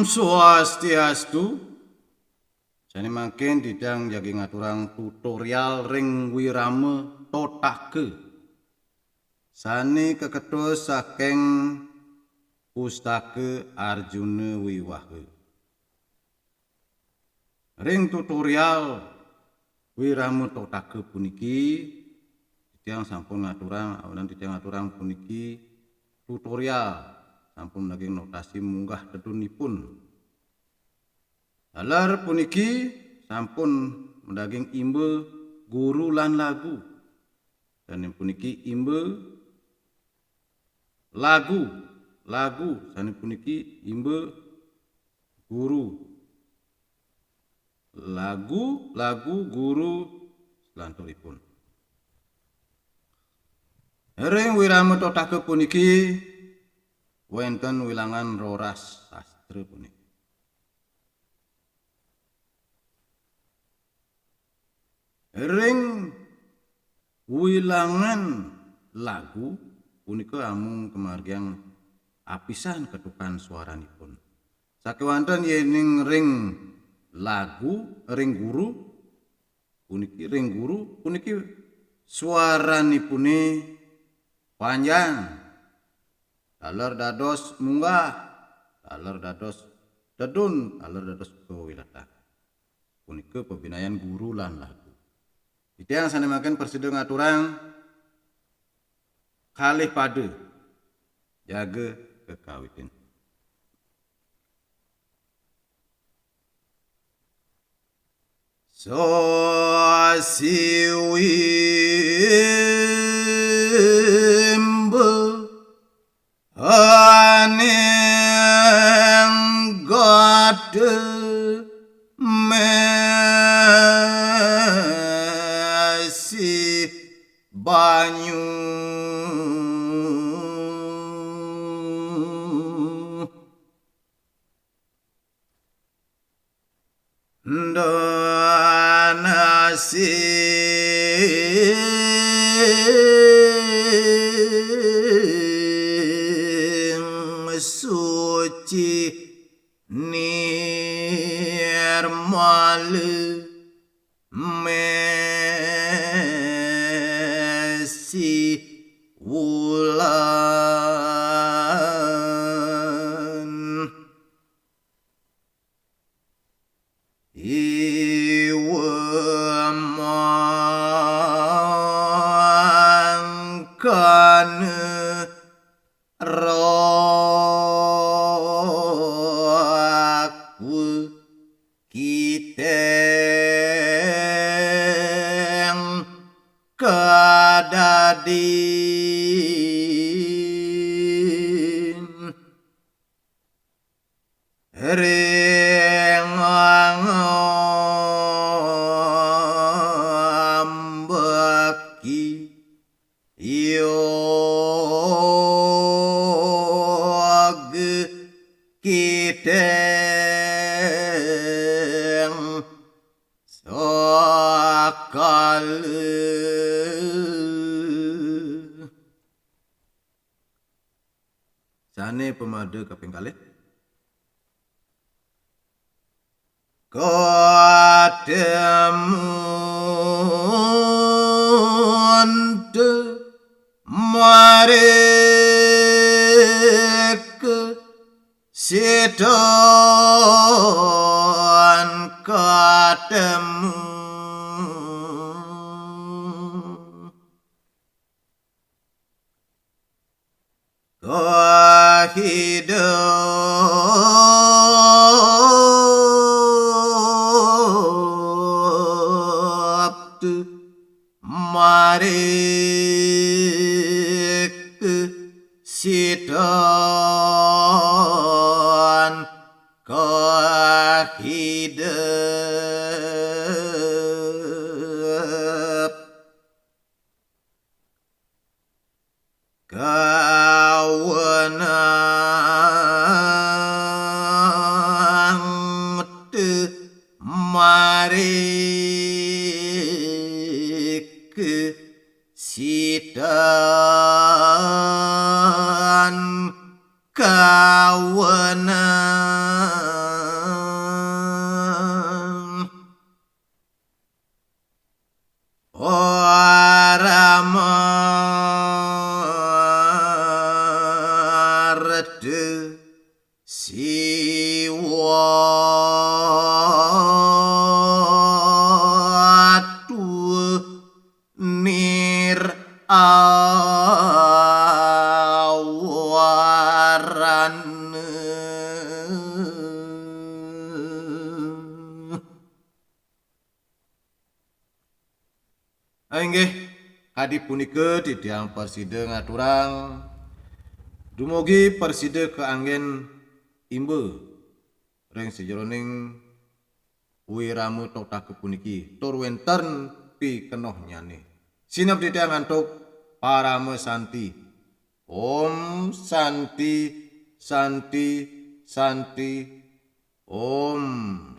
Swastiastu. Jane makin didang jagi ngaturang tutorial ring wirame totake. Sane keketus saking pustaka Arjuna Wiwaha. Ring tutorial wirame totake puniki didang sampun ngaturang puniki tutorial sampun lagi notasi munggah dedunipun. Dalar puniki sampun mendaging imbe guru lan lagu. Dan puniki imbe lagu dan puniki imbe guru. Lagu guru selanturipun. Ring wirame totake puniki wonten wilangan roras sastra puniki. Ring wilangan lagu punika amung kemargian apisan ketukan suaranipun. Sakewanten yening ring lagu, ring guru puniki suaranipune panjang. Dalar dados munggah, dalar dados dedun, dalar dados kewilata. Punika pebinayan guru lan lagu. Itiang sanemaken persido ngaturang kalih pade jaga kekawitin. So siwimbe aneng gade banyu danasi suci nirmal wulan iwa mangkana rakwa kiteng kadadin rengambaki yog kiteng sakale sane pemade kaping kalih kademunte marek setan katemu hidup marek setan hidup kawenang marek sitan kawenang awaran. Inggih kadi punika titiang persida ngaturang dumugi persida keanggen imbe ring sejeroning wiramu toktaku puniki tur wenten pikenoh nyane sinep titiang antuk parame santi. Om Santi Santi Santi Om.